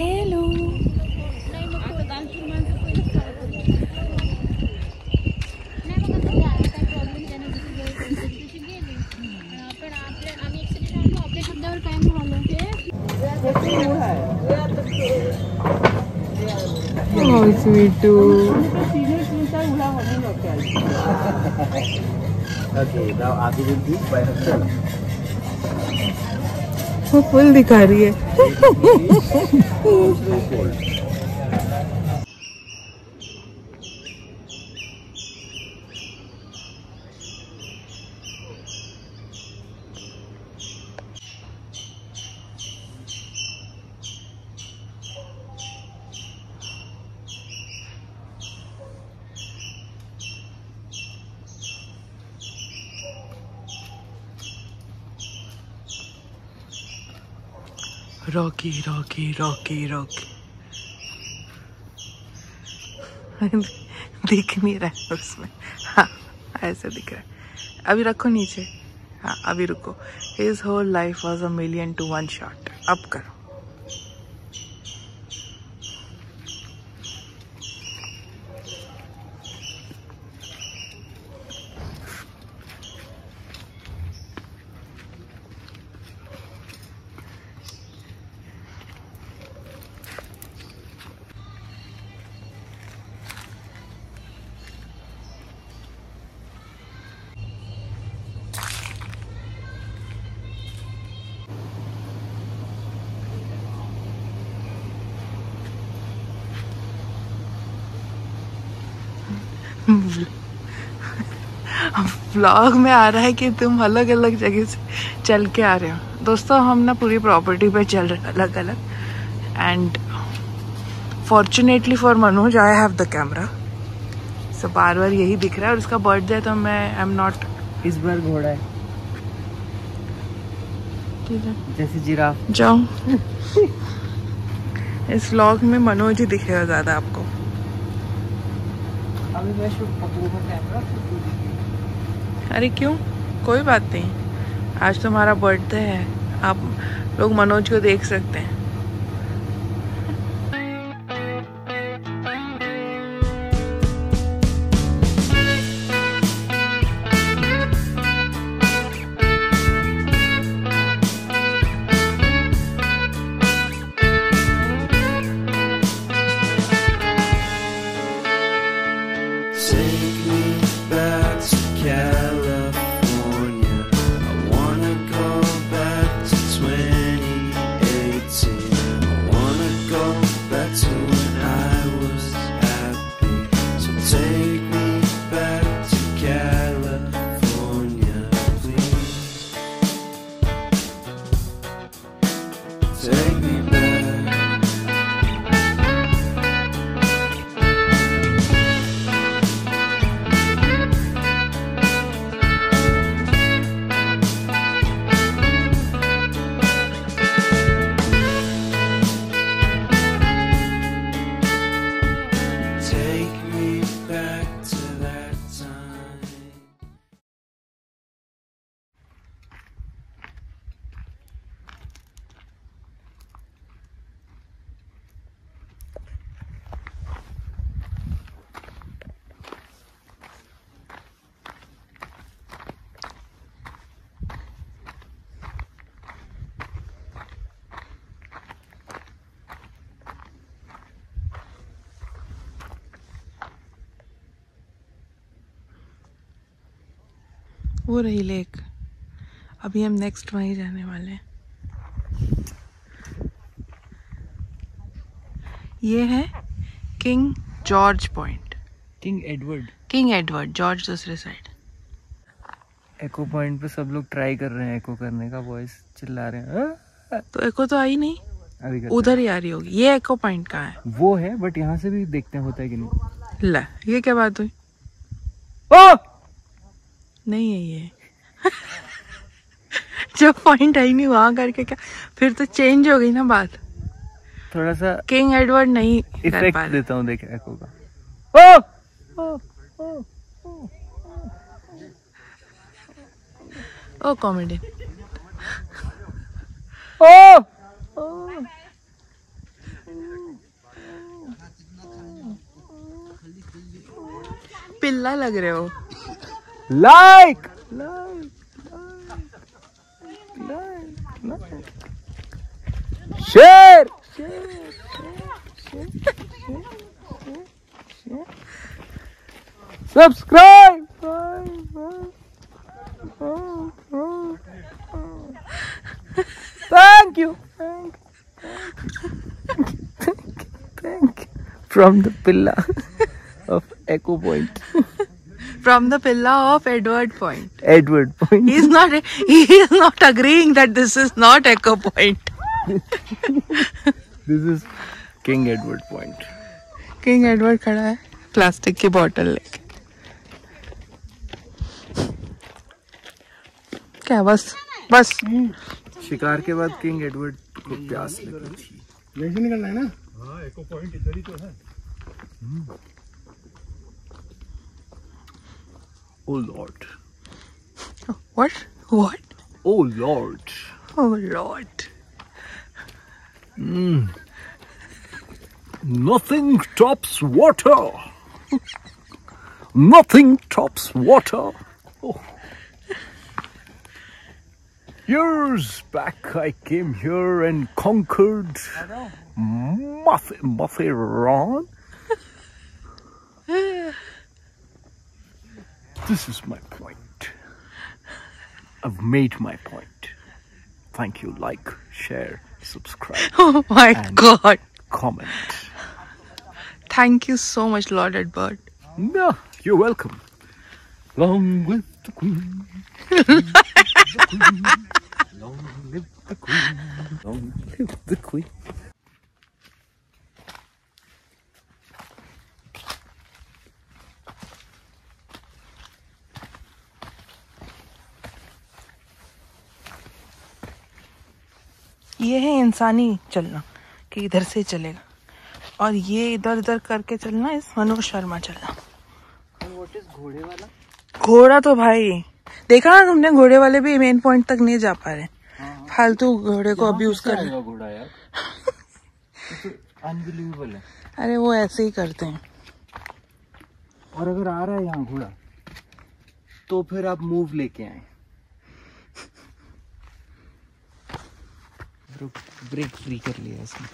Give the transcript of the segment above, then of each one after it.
Hello. Oh, sweet too. Okay, now Adi will be by herself. वो full दिखा रही है। रॉकी रॉकी रॉकी रॉकी दिख नहीं रहा है उसमें। हाँ ऐसे दिख रहा है। अभी रखो नीचे। हाँ अभी रुको। His whole life was $1 million to 1 shot। अब करो। व्लॉग में आ रहा है कि तुम अलग अलग जगह से चल के आ रहे हो। दोस्तों हम ना पूरी प्रॉपर्टी पे चल रहे हैं अलग अलग। And fortunately for Manoj I have the camera. So बार बार यही दिख रहा है। और उसका बर्थडे तो मैं आई एम नॉट। इस बार घोड़ा है जैसे जिराफ। जाओ। इस व्लॉग में मनोज ही दिखेगा ज्यादा आपको। अभी मैं शूट पकड़ूंगा कैमरा। अरे क्यों, कोई बात नहीं। आज तुम्हारा बर्थडे है, आप लोग मनोज को देख सकते हैं। वो रही लेक। अभी हम नेक्स्ट वहीं जाने वाले हैं। ये है king George point. King Edward George दूसरे साइड। एको पॉइंट पे सब लोग ट्राई कर रहे हैं एको करने का। वॉइस चिल्ला रहे हैं। तो एको तो आई नहीं, अभी उधर ही आ रही होगी। ये एको पॉइंट कहाँ है? वो है बट यहाँ से भी देखते हैं होता है कि नहीं। ला ये क्या बात हुई? ओ! नहीं है ये। जो पॉइंट आई नहीं वहां करके क्या फिर तो चेंज हो गई ना बात। थोड़ा सा किंग एडवर्ड नहीं इफेक्ट देता हूँ देख एको का। ओ! ओ! ओ! ओ कॉमेडी। ओ! पिल्ला लग रहे हो। Like share subscribe. Thank you. From the pillar of Echo Point. From the pillar of Edward Point. Edward Point. He is not agreeing that this is not Echo Point. This is King Edward Point. King Edward खड़ा है plastic की बोतल लेके। क्या बस शिकार के बाद किंग एडवर्ड को प्यास लगी थी। यहीं से निकलना है ना? हाँ, एको पॉइंट इधर ही तो है। Oh Lord. What? Oh Lord. Oh Lord. Nothing tops water. Nothing tops water. Oh. Years back, I came here and conquered Mathiran. This is my point. I've made my point. Thank you. Like, share, subscribe. Oh my God. Comment. Thank you so much, Lord Edward. No, you're welcome. Long live the Queen. Long live the Queen. Long live the Queen. ये है इंसानी चलना कि इधर से चलेगा, और ये इधर उधर करके चलना इस मनोज शर्मा चलना। What is घोड़े वाला? घोड़ा तो भाई देखा ना तुमने, घोड़े वाले भी मेन पॉइंट तक नहीं जा पा रहे। फालतू घोड़े को अब्यूज कर रहे। घोड़ा यार अनबिलीवेबल है। अरे वो ऐसे ही करते हैं। और अगर आ रहा है यहाँ घोड़ा तो फिर आप मूव लेके आए। ब्रेक फ्री कर लिया इसने।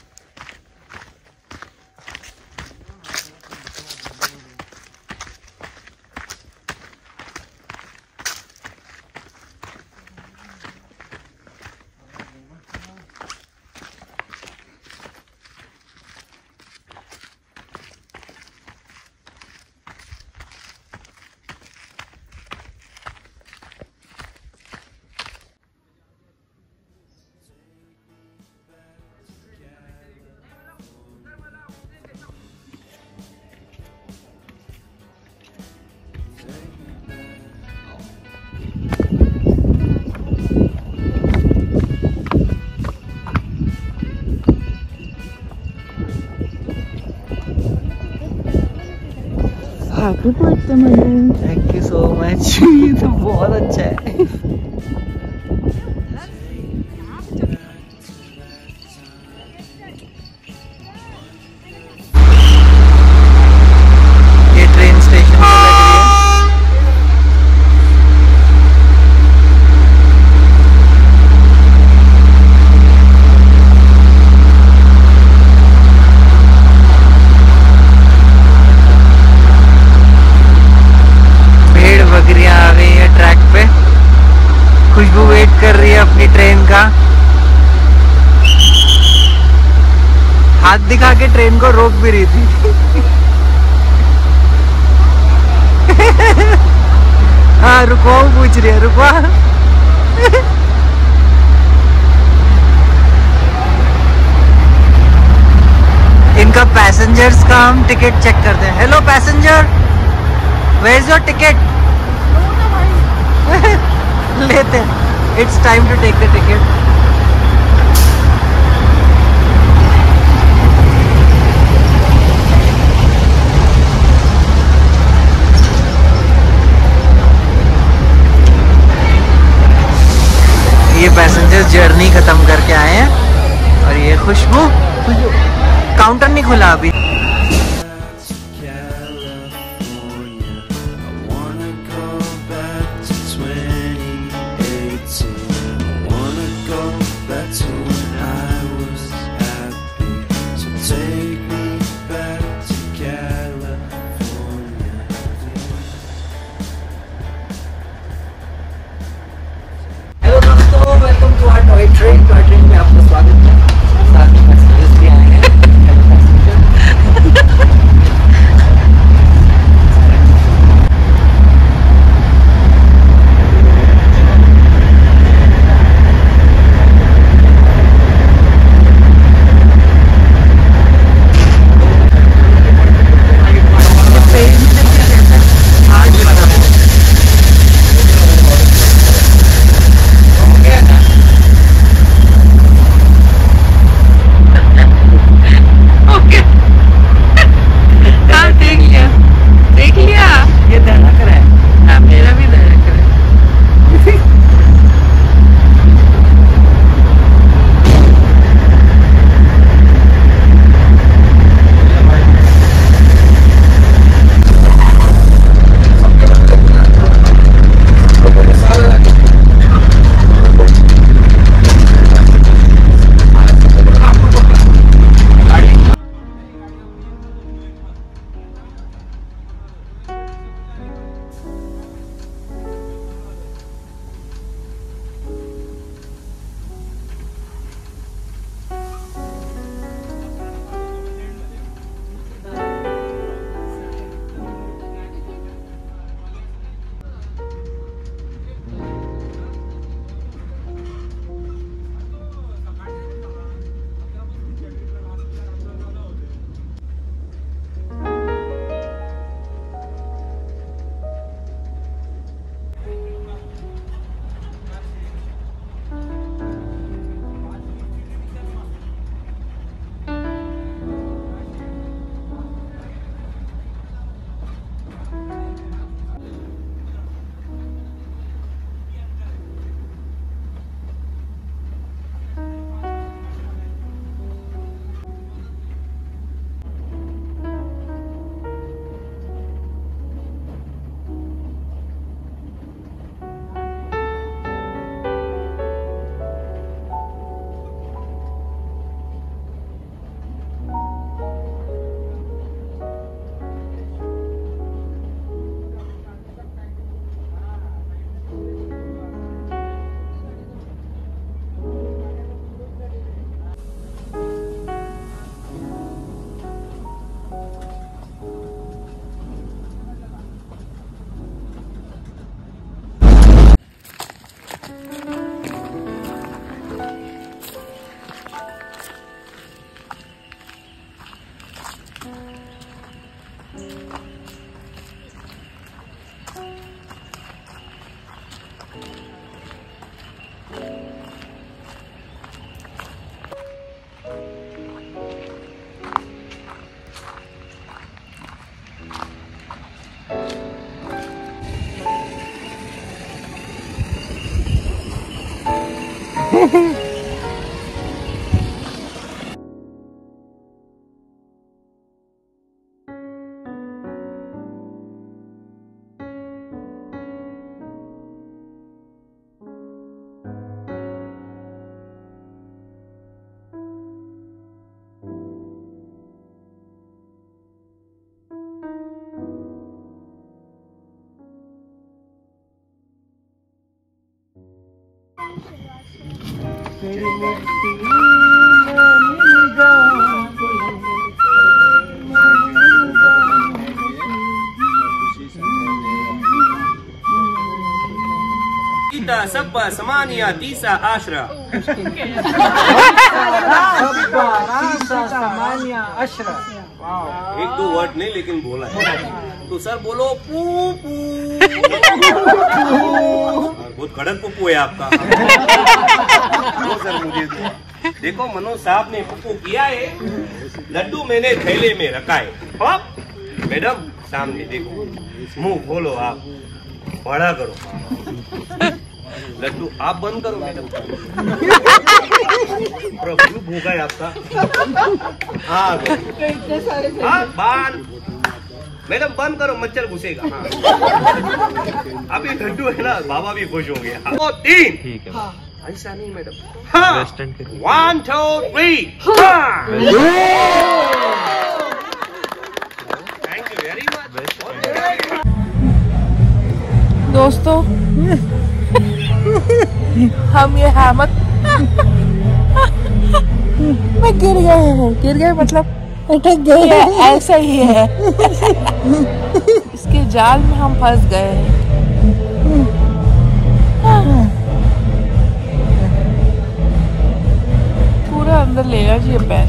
Happy birthday Manu. Thank you so much. ये तो बहुत अच्छा है। ये ट्रेन स्टेशन पे लग रही है। खुशबू वेट कर रही है अपनी ट्रेन का। हाथ दिखा के ट्रेन को रोक भी रही थी। हाँ रुको, पूछ रही है रुको। इनका पैसेंजर्स का हम टिकट चेक करते हैं। Hello passenger, where is your ticket? लेते हैं। It's time to take the ticket. ये पैसेंजर्स जर्नी खत्म करके आए हैं, और ये खुशबू काउंटर नहीं खुला अभी। सब्बा समानिया तीसा आशरा। एक दो वर्ड नहीं लेकिन बोला है तो सर बोलो पू पू। बहुत कड़क पुप्पू है आपका। तो सर मुझे देखो मनोज साहब ने पुप्पू किया है, लड्डू मैंने थैले में रखा है। मैडम सामने देखो, मुंह खोलो, आप बड़ा करो। लड्डू आप बंद करो मैडम। प्रभु भूखा है आपका। हाँ बंद मैडम, बंद करो, मच्छर घुसेगा। हाँ। अभी लड्डू है ना, बाबा भी खुश होंगे। हाँ। 3 ठीक है। हाँ। ऐसा नहीं मैडम। हाँ। 1 2 3 थैंक यू वेरी मच दोस्तों। हम ये हैमक में गिर गए मतलब अटक गए, ऐसा ही है। इसके जाल में हम फंस गए हैं। पूरा अंदर लेगा जी ये पैर।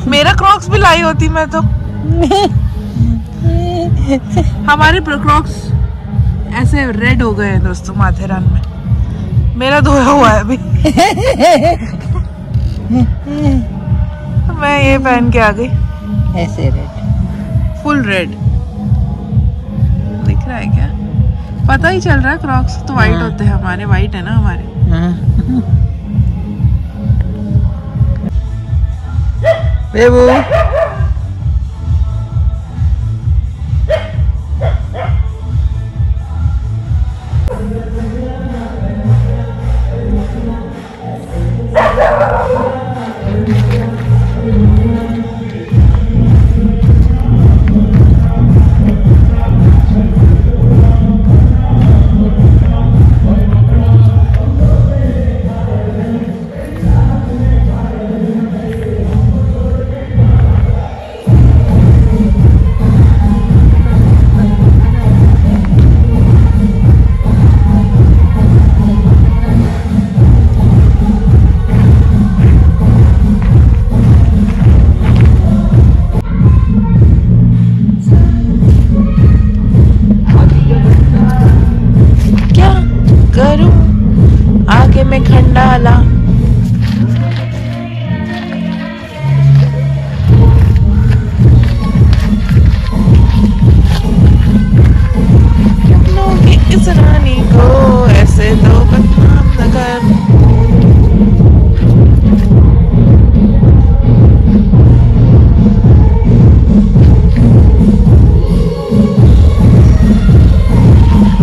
मेरा क्रॉक्स भी लाई होती मैं तो। हमारे क्रॉक्स ऐसे रेड हो गए हैं दोस्तों माथेरान में। मेरा धोया हुआ है अभी। मैं ये पहन के आ गई ऐसे रेड, फुल रेड। दिख रहा है क्या? पता ही चल रहा है, क्रॉक्स तो वाइट होते हैं हमारे, वाइट है ना हमारे। बेबू में खंडाला। इस रानी को ऐसे तो बदनाम न कर।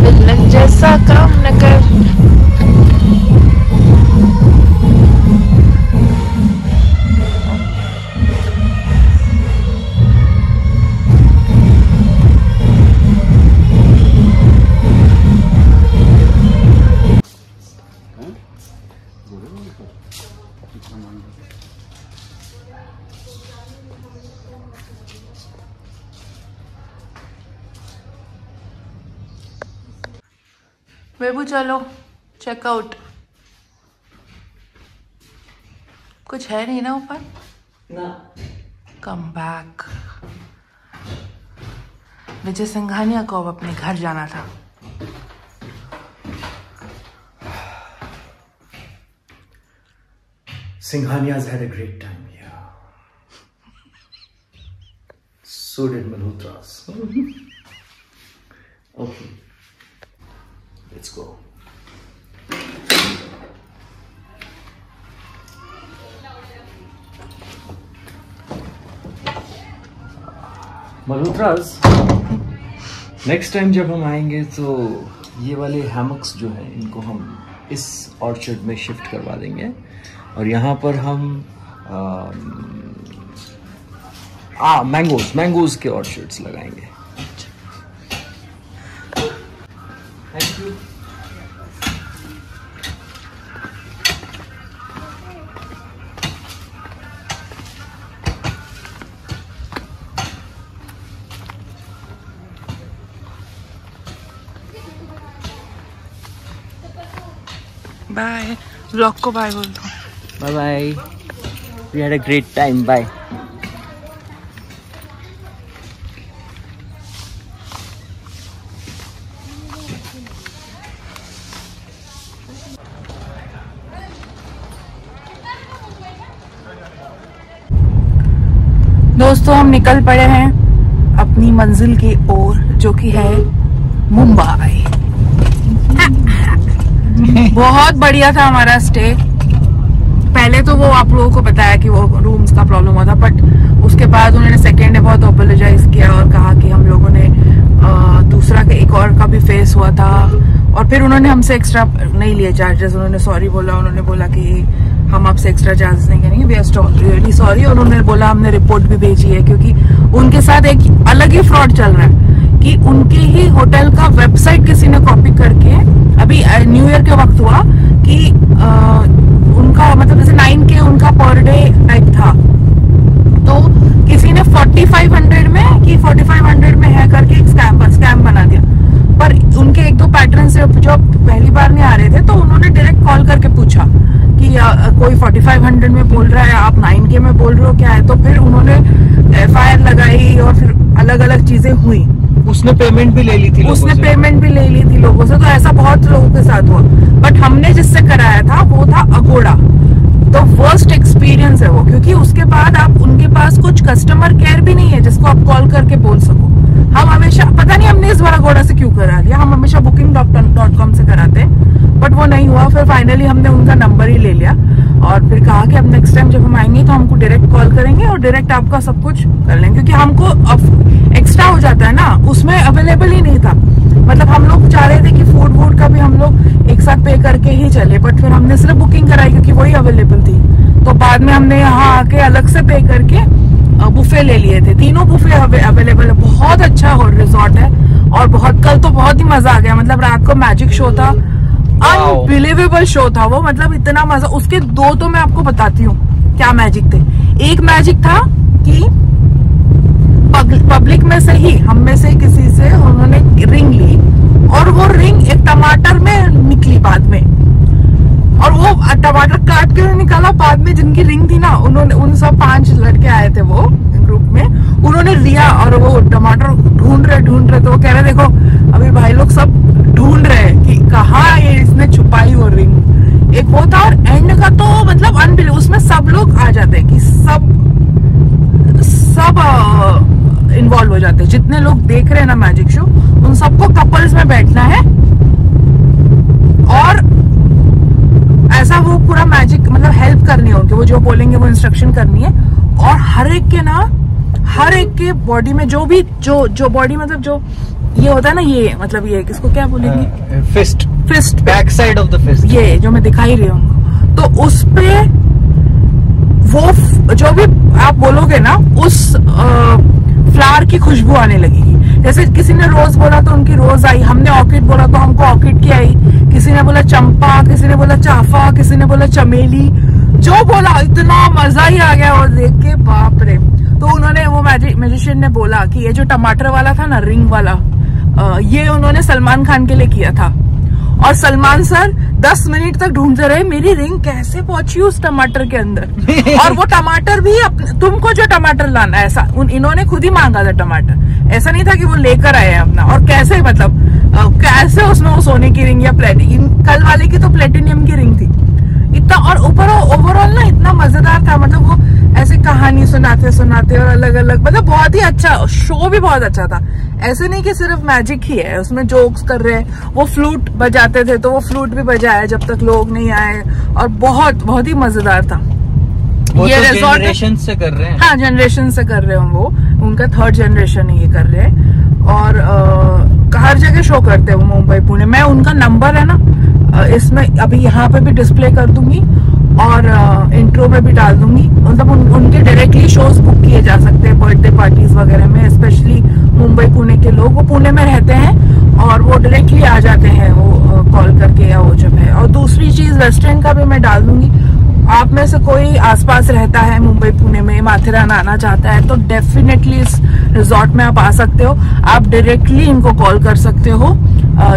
विलन जैसा काम न कर। बेबू चलो चेकआउट। कुछ है नहीं ना ऊपर ना। Come back. विजय सिंघानिया को अब अपने घर जाना था। Singhania's had a great time here. So did Malhotra's. Okay, let's go. Malhotra's, next time जब हम आएंगे तो ये वाले हैमक्स जो हैं इनको हम इस ऑर्चर्ड में शिफ्ट करवा देंगे और यहाँ पर हम मैंगोज के ऑर्चर्ड्स लगाएंगे। Thank you. बाय। व्लॉग को बाय बोल दो। Bye bye. We had a great time. Bye. दोस्तों हम निकल पड़े हैं अपनी मंजिल की ओर, जो कि है मुंबई। बहुत बढ़िया था हमारा स्टे। पहले तो वो आप लोगों को बताया कि वो रूम्स का प्रॉब्लम हुआ था, बट उसके बाद उन्होंने सेकेंड डे बहुत अपोलोजाइज किया और कहा कि हम लोगों ने दूसरा के एक और का भी फेस हुआ था और फिर उन्होंने हमसे एक्स्ट्रा नहीं लिए चार्जेस। उन्होंने सॉरी बोला, उन्होंने बोला कि हम आपसे एक्स्ट्रा चार्जेस नहीं करेंगे, वी आर रियली सॉरी। और उन्होंने बोला हमने रिपोर्ट भी भेजी है, क्योंकि उनके साथ एक अलग ही फ्रॉड चल रहा है कि उनके ही होटल का वेबसाइट किसी ने कॉपी करके, अभी न्यू ईयर के वक्त हुआ कि उनका मतलब जैसे 9K उनका पर डे टाइप था, तो किसी ने 4500 में कि 4500 में है करके एक स्कैम बना दिया। पर उनके एक दो पैटर्न से जो पहली बार नहीं आ रहे थे, तो उन्होंने डायरेक्ट कॉल करके पूछा कि कोई 4500 में बोल रहा है, आप 9K में बोल रहे हो, क्या है। तो फिर उन्होंने FIR लगाई और फिर अलग अलग चीजें हुई। उसने पेमेंट भी ले ली थी लोगों से, तो ऐसा बहुत लोगों के साथ हुआ। बट हमने जिससे कराया था वो था अगोड़ा। तो वर्स्ट एक्सपीरियंस है वो, क्योंकि उसके बाद आप उनके पास कुछ कस्टमर केयर भी नहीं है जिसको आप कॉल करके बोल सको। हम हमेशा, पता नहीं हमने इस बार अगोड़ा से क्यों करा लिया, हम हमेशा booking.com से कराते हैं, बट वो नहीं हुआ। फिर फाइनली हमने उनका नंबर ही ले लिया और फिर कहा कि अब नेक्स्ट टाइम जब हम आएंगे तो हमको डायरेक्ट कॉल करेंगे और डायरेक्ट आपका सब कुछ कर लेंगे, क्योंकि हमको अब एक्स्ट्रा हो जाता है ना, उसमें अवेलेबल ही नहीं था। मतलब हम लोग चाह रहे थे कि फूड का भी हम लोग एक साथ पे करके ही चले, बट फिर हमने सिर्फ बुकिंग कराई क्योंकि वही अवेलेबल थी। तो बाद में हमने यहाँ आके अलग से पे करके बुफे ले लिए थे। तीनों बुफे अवेलेबल है, बहुत अच्छा रिजॉर्ट है और कल तो बहुत ही मजा आ गया। मतलब रात को मैजिक शो था, अनबिलीवेबल शो था वो, मतलब इतना मजा। उसके दो तो मैं आपको बताती हूँ क्या मैजिक थे। एक मैजिक था कि पब्लिक में से ही हम में से किसी से उन्होंने रिंग ली और वो रिंग एक टमाटर में निकली बाद में, और वो टमाटर काट के निकाला बाद में। जिनकी रिंग थी ना, उन्होंने उन सब 5 लड़के आए थे वो ग्रुप में, उन्होंने लिया और वो टमाटर ढूंढ रहे तो वो कह रहे देखो अभी भाई लोग सब ढूंढ रहे हैं कि कहाँ ये इसने छुपाई वो रिंग। एक वो था, और एंड का तो मतलब अनबिलीवेबल, उसमें सब लोग आ जाते हैं कि सब इन्वॉल्व हो जाते हैं। जितने लोग देख रहे हैं ना मैजिक शो, उन सबको कपल्स में बैठना है और ऐसा वो पूरा मैजिक मतलब हेल्प करनी है उनके, वो जो बोलेंगे वो इंस्ट्रक्शन करनी है। और हर एक के बॉडी में जो बॉडी मतलब जो ये होता है ना, ये मतलब ये किसको क्या बोलेंगे, fist back side of the fist, ये जो मैं दिखाई रही हूँ, तो उस पे वो जो भी आप बोलोगे ना, उस फ्लावर की खुशबू आने लगेगी। जैसे किसी ने रोज बोला तो उनकी रोज आई, हमने ऑर्किड बोला तो हमको ऑर्किड की आई, किसी ने बोला चंपा, किसी ने बोला चाफा, किसी ने बोला चमेली, जो बोला इतना मजा ही आ गया और देख के, बाप रे। तो उन्होंने वो मैजिशियन ने बोला कि ये जो टमाटर वाला था ना, रिंग वाला, ये उन्होंने सलमान खान के लिए किया था। और सलमान सर 10 मिनट तक ढूंढते रहे मेरी रिंग कैसे पहुंची उस टमाटर के अंदर। और वो टमाटर भी तुमको जो टमाटर लाना है, ऐसा इन्होंने खुद ही मांगा था टमाटर। ऐसा नहीं था कि वो लेकर आए हैं अपना। और कैसे मतलब कैसे उसमें वो सोने की रिंग या प्लेटिनियम, कल वाले की तो प्लेटिनियम की रिंग थी इतना। और ऊपर ओवरऑल ना इतना मजेदार था, मतलब वो ऐसे कहानी सुनाते सुनाते और अलग अलग, मतलब बहुत ही अच्छा शो भी बहुत अच्छा था। ऐसे नहीं कि सिर्फ मैजिक ही है, उसमें जोक्स कर रहे हैं। वो फ्लूट बजाते थे तो वो फ्लूट भी बजाया जब तक लोग नहीं आए, और बहुत बहुत ही मजेदार था। वो ये तो रिजॉर्ट जनरेशन से कर रहे हैं। हाँ, जनरेशन से कर रहे हैं वो, उनका 3rd जनरेशन ये कर रहे हैं। और हर जगह शो करते हैं वो, मुंबई पुणे। मैं उनका नंबर है ना इसमें अभी यहाँ पे भी डिस्प्ले कर दूंगी और इंट्रो में भी डाल दूंगी। मतलब उनके डायरेक्टली शोज बुक किए जा सकते हैं बर्थडे पार्टीज वगैरह में, स्पेशली मुंबई पुणे के लोग। वो पुणे में रहते हैं और वो डायरेक्टली आ जाते हैं वो कॉल करके या वो जब है। और दूसरी चीज वेस्टर्न का भी मैं डाल दूंगी। आप में से कोई आसपास रहता है मुंबई पुणे में, माथेरान आना चाहता है, तो डेफिनेटली इस रिजॉर्ट में आप आ सकते हो। आप डायरेक्टली इनको कॉल कर सकते हो,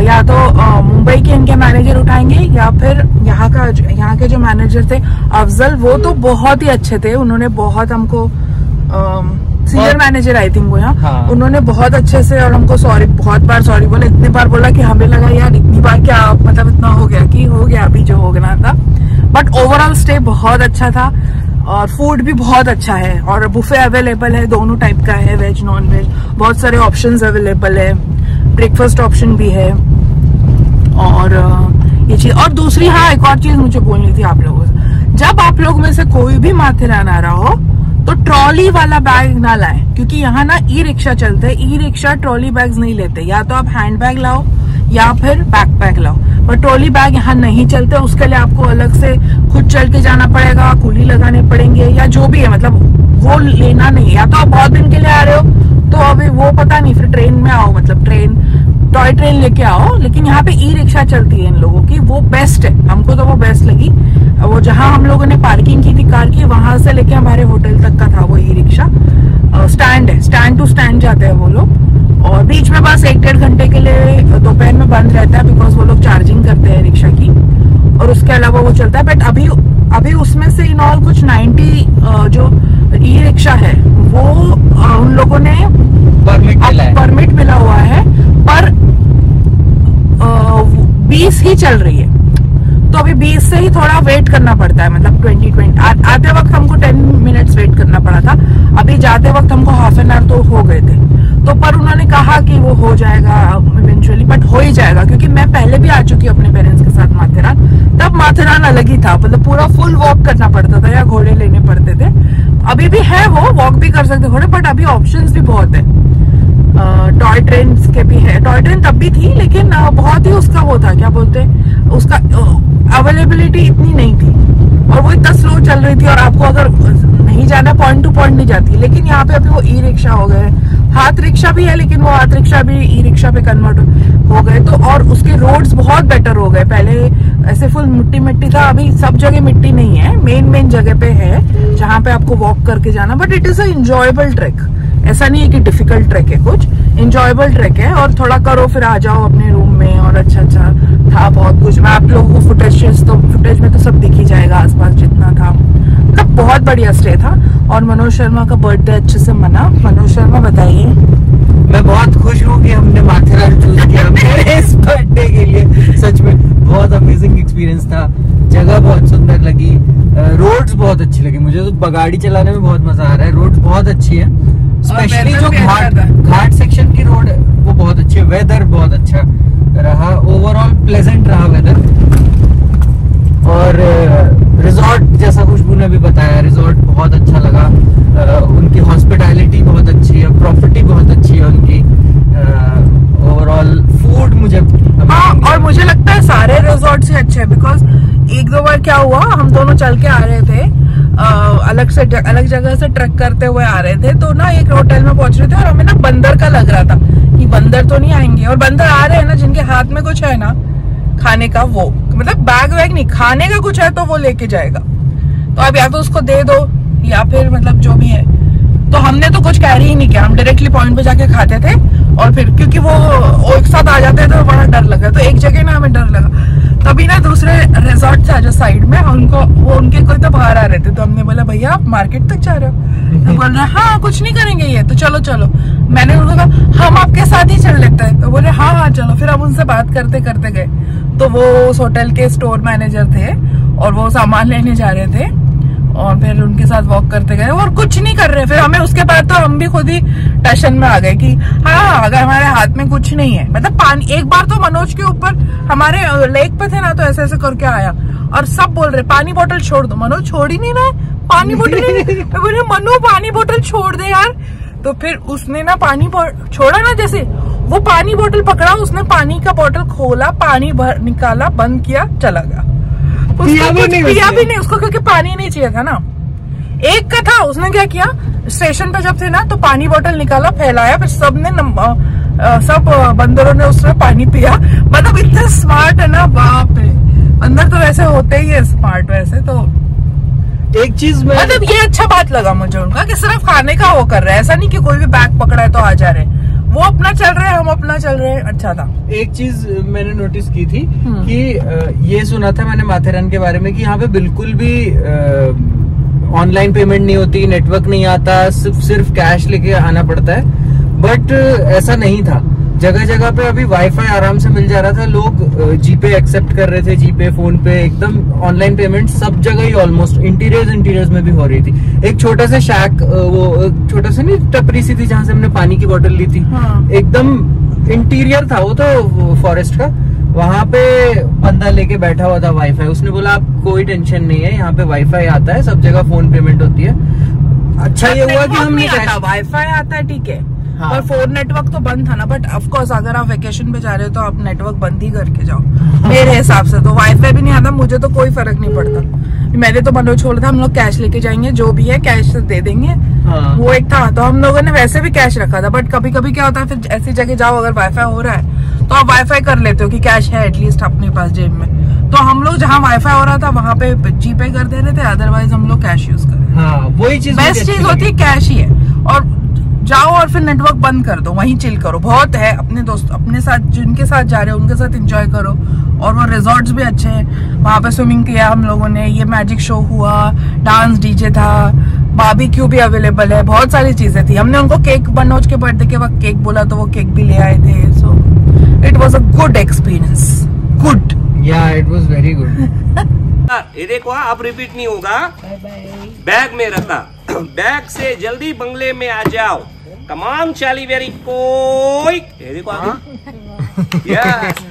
या तो मुंबई के इनके मैनेजर उठाएंगे या फिर यहाँ के जो मैनेजर थे अफजल, वो तो बहुत ही अच्छे थे। उन्होंने बहुत हमको सीनियर मैनेजर आई थिंक वो यहाँ, हाँ। उन्होंने बहुत अच्छे से और हमको बहुत बार सॉरी बोला। इतनी बार बोला कि हमें लगा यार इतनी बार क्या मतलब इतना हो गया अभी जो होना था। बट ओवरऑल स्टे बहुत अच्छा था और फूड भी बहुत अच्छा है। और बुफे अवेलेबल है, दोनों टाइप का है, वेज नॉन वेज, बहुत सारे ऑप्शंस अवेलेबल है। ब्रेकफास्ट ऑप्शन भी है। और ये चीज, और दूसरी हाँ एक और चीज मुझे बोलनी थी आप लोगों से, जब आप लोग में से कोई भी माथेरान आ रहा हो तो ट्रॉली वाला बैग ना लाएं, क्योंकि यहाँ ना ई रिक्शा चलते हैं। ई रिक्शा ट्रॉली बैग्स नहीं लेते, या तो आप हैंड बैग लाओ या फिर बैकपैक लाओ, पर ट्रॉली बैग यहाँ नहीं चलते। उसके लिए आपको अलग से खुद चल के जाना पड़ेगा, कूली लगाने पड़ेंगे या जो भी है, मतलब वो लेना नहीं। या तो आप बहुत दिन के लिए आ रहे हो तो अभी वो पता नहीं, फिर ट्रेन में आओ, मतलब टॉय ट्रेन लेके आओ। लेकिन यहाँ पे ई रिक्शा चलती है इन लोगों की, वो बेस्ट है, हमको तो वो बेस्ट लगी। वो जहाँ हम लोगों ने पार्किंग की थी कार की, वहां से लेके हमारे होटल तक का था वो ई रिक्शा। स्टैंड है, स्टैंड टू स्टैंड जाते हैं वो लोग। और बीच में बस 1-1.5 घंटे के लिए दोपहर में बंद रहता है, बिकॉज वो लोग चार्जिंग करते हैं रिक्शा की, और उसके अलावा वो चलता है। बट अभी उसमें से इन ऑल कुछ 90 जो ई रिक्शा है वो उन लोगों ने परमिट मिला हुआ है, पर 20 ही चल रही है। तो अभी 20 से ही थोड़ा वेट करना पड़ता है, मतलब 20 आते वक्त हमको 10 मिनट्स वेट करना पड़ा था। अभी जाते वक्त हमको ½ एन आवर तो हो गए थे। तो पर उन्होंने कहा कि वो हो जाएगा इवेंचुअली, बट हो ही जाएगा, क्योंकि मैं पहले भी आ चुकी हूँ अपने पेरेंट्स के साथ माथेरान। तब माथेरान अलग ही था, मतलब पूरा फुल वॉक करना पड़ता था या घोड़े लेने पड़ते थे। अभी भी है, वो वॉक भी कर सकते घोड़े, बट अभी ऑप्शंस भी बहुत है। टॉय ट्रेन के भी है, टॉय ट्रेन तब भी थी, लेकिन बहुत ही उसका वो था, क्या बोलते हैं, उसका अवेलेबिलिटी इतनी नहीं थी और वो इतना स्लो चल रही थी। और आपको अगर नहीं जाना, पॉइंट टू पॉइंट नहीं जाती। लेकिन यहाँ पे अभी वो ई रिक्शा हो गए, हाथ रिक्शा भी है, लेकिन वो हाथ रिक्शा भी ई रिक्शा पे कन्वर्ट हो गए। तो और उसके रोड्स बहुत बेटर हो गए। पहले ऐसे फुल मिट्टी था, अभी सब जगह मिट्टी नहीं है, मेन जगह पे है जहाँ पे आपको वॉक करके जाना। But it is a enjoyable track, ऐसा नहीं है कि डिफिकल्ट ट्रैक है, कुछ इंजॉयबल ट्रैक है। और थोड़ा करो फिर आ जाओ अपने रूम में, और अच्छा था बहुत कुछ। मैं आप लोगों को फुटेज में तो सब दिख ही जाएगा आसपास जितना था। मतलब बहुत बढ़िया स्टे था। और मनोज शर्मा का बर्थडे अच्छे से मना। मनोज शर्मा बताइए। मैं बहुत खुश हूँ कि हमने माथेरान चूज किया मेरे इस बर्थडे के लिए। सच में बहुत अमेजिंग एक्सपीरियंस था, जगह बहुत सुंदर लगी, रोड्स बहुत अच्छी लगी मुझे। तो गाड़ी चलाने में बहुत मजा आ रहा है, रोड्स बहुत अच्छी है, स्पेशली जो घाट सेक्शन की रोड वो बहुत अच्छी है। वेदर बहुत अच्छा रहा, ओवरऑल प्लेजेंट रहा वेदर। और रिजॉर्ट जैसा खुशबू ने भी बताया, रिजॉर्ट बहुत अच्छा लगा। उनकी हॉस्पिटैलिटी बहुत अच्छी है, प्रॉपर्टी बहुत अच्छी है उनकी। ओवरऑल फूड मुझे हाँ, और मुझे लगता है सारे रिजॉर्ट से अच्छे हैं। बिकॉज 1-2 बार क्या हुआ, हम दोनों चल के आ रहे थे, अलग जगह से ट्रैक करते हुए आ रहे थे, तो ना एक होटल में पहुंच रहे थे और हमें ना बंदर का लग रहा था कि बंदर तो नहीं आएंगे। और बंदर आ रहे हैं ना, जिनके हाथ में कुछ है ना खाने का, वो मतलब बैग वैग नहीं, खाने का कुछ है तो वो लेके जाएगा। तो अब या तो उसको दे दो या फिर मतलब जो भी है। तो हमने तो कुछ कैरी ही नहीं किया, हम डायरेक्टली पॉइंट पे जाके खाते थे। और फिर क्योंकि वो एक साथ आ जाते थे तो बड़ा डर लगा, तो एक जगह ना हमें डर लगा। तब अभी ना दूसरे रिजॉर्ट था जो साइड में, उनके कोई तो बाहर आ रहे थे, तो हमने बोला भैया आप मार्केट तक जा रहे हो? तो बोल रहे हाँ कुछ नहीं करेंगे ये, तो चलो चलो। मैंने उनको कहा हम आपके साथ ही चल लेते हैं, तो बोले हाँ हाँ चलो। फिर हम उनसे बात करते करते गए, तो वो उस होटल के स्टोर मैनेजर थे और वो सामान लेने जा रहे थे, और फिर उनके साथ वॉक करते गए और कुछ नहीं कर रहे। फिर हमें उसके बाद तो हम भी खुद ही टेंशन में आ गए कि हाँ अगर हमारे हाथ में कुछ नहीं है, मतलब पानी। एक बार तो मनोज के ऊपर हमारे लेक पे थे ना, तो ऐसे ऐसे करके आया और सब बोल रहे पानी बोतल छोड़ दो। मनोज छोड़ ही नहीं रहा है पानी बोतल। बोले मनु पानी बोतल छोड़ दे यार। तो फिर उसने ना पानी छोड़ा ना, जैसे वो पानी बोतल पकड़ा, उसने पानी का बोतल खोला, पानी भर निकाला, बंद किया, चला गया। पिया भी नहीं उसको, क्योंकि पानी नहीं चाहिए था ना। एक का था, उसने क्या किया, स्टेशन पे जब थे ना तो पानी बोतल निकाला, फैलाया, फिर सब बंदरों ने उसमें पानी पिया। मतलब इतना स्मार्ट है ना, बाप रे। अंदर तो वैसे होते ही है स्मार्ट वैसे तो। एक चीज में मतलब ये अच्छा बात लगा मुझे उनका कि सिर्फ खाने का वो कर रहे हैं, ऐसा नहीं कि कोई भी बैग पकड़ा है तो आ जा रहे हैं। वो अपना चल रहे हैं, हम अपना चल रहे हैं। अच्छा था। एक चीज मैंने नोटिस की थी कि ये सुना था मैंने माथेरान के बारे में कि यहाँ पे बिल्कुल भी ऑनलाइन पेमेंट नहीं होती, नेटवर्क नहीं आता, सिर्फ कैश लेके आना पड़ता है। बट ऐसा नहीं था, जगह जगह पे अभी वाईफाई आराम से मिल जा रहा था। लोग जीपे एक्सेप्ट कर रहे थे, जीपे, फोन पे, एकदम ऑनलाइन पेमेंट सब जगह ही ऑलमोस्ट इंटीरियर्स में भी हो रही थी। एक छोटा सा शैक, वो छोटा सा नहीं टपरी सी थी जहाँ से हमने पानी की बोतल ली थी, एकदम इंटीरियर था वो तो फॉरेस्ट का। वहां पे बंदा लेके बैठा हुआ था वाईफाई। उसने बोला आप कोई टेंशन नहीं है, यहाँ पे वाईफाई आता है, सब जगह फोन पेमेंट होती है। अच्छा ये हुआ कि हमने वाईफाई आता है ठीक है, हाँ। और फोन नेटवर्क तो बंद था ना। बट ऑफ कोर्स अगर आप वेकेशन पे जा रहे हो तो आप नेटवर्क बंद ही करके जाओ मेरे हिसाब से। तो वाईफाई भी नहीं आता, मुझे तो कोई फर्क नहीं पड़ता। मैंने तो मनोज बोला था हम लोग कैश लेके जाएंगे, जो भी है कैश दे देंगे, हाँ। वो एक था, तो हम लोगों ने वैसे भी कैश रखा था। बट कभी कभी क्या होता है, फिर ऐसी जगह जाओ अगर वाईफाई हो रहा है तो आप वाईफाई कर लेते हो कि कैश है एटलीस्ट अपने पास जेब में। तो हम लोग जहाँ वाईफाई हो रहा था वहाँ पे जीपे कर दे रहे थे, अदरवाइज हम लोग कैश यूज कर रहे थे। हाँ, वही चीज बेस्ट चीज होती है कैश ही है। और जाओ और फिर नेटवर्क बंद कर दो, वहीं चिल करो। बहुत है अपने दोस्त अपने साथ जिनके साथ जा रहे हो उनके साथ एंजॉय करो। और वो रिजॉर्ट्स भी अच्छे हैं, वहां पे स्विमिंग किया हम लोगों ने, ये मैजिक शो हुआ, डांस डीजे था, बारबेक्यू भी अवेलेबल है, बहुत सारी चीजें थी। हमने उनको केक, मनोज के बर्थडे के वक्त केक बोला तो वो केक भी ले आए थे। So it was a good experience, good, या इट वॉज वेरी गुड। ये देखो अब रिपीट नहीं होगा, बैग में रखा, बैग से जल्दी बंगले में आ जाओ। कमान चाली वेरी कोई, ये देखो आगे। Yes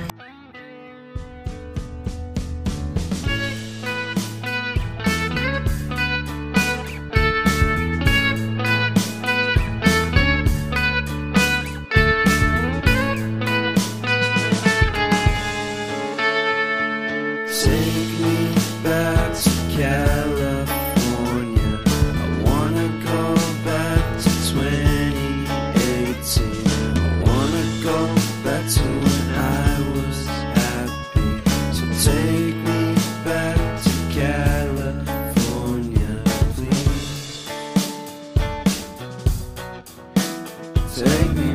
Take me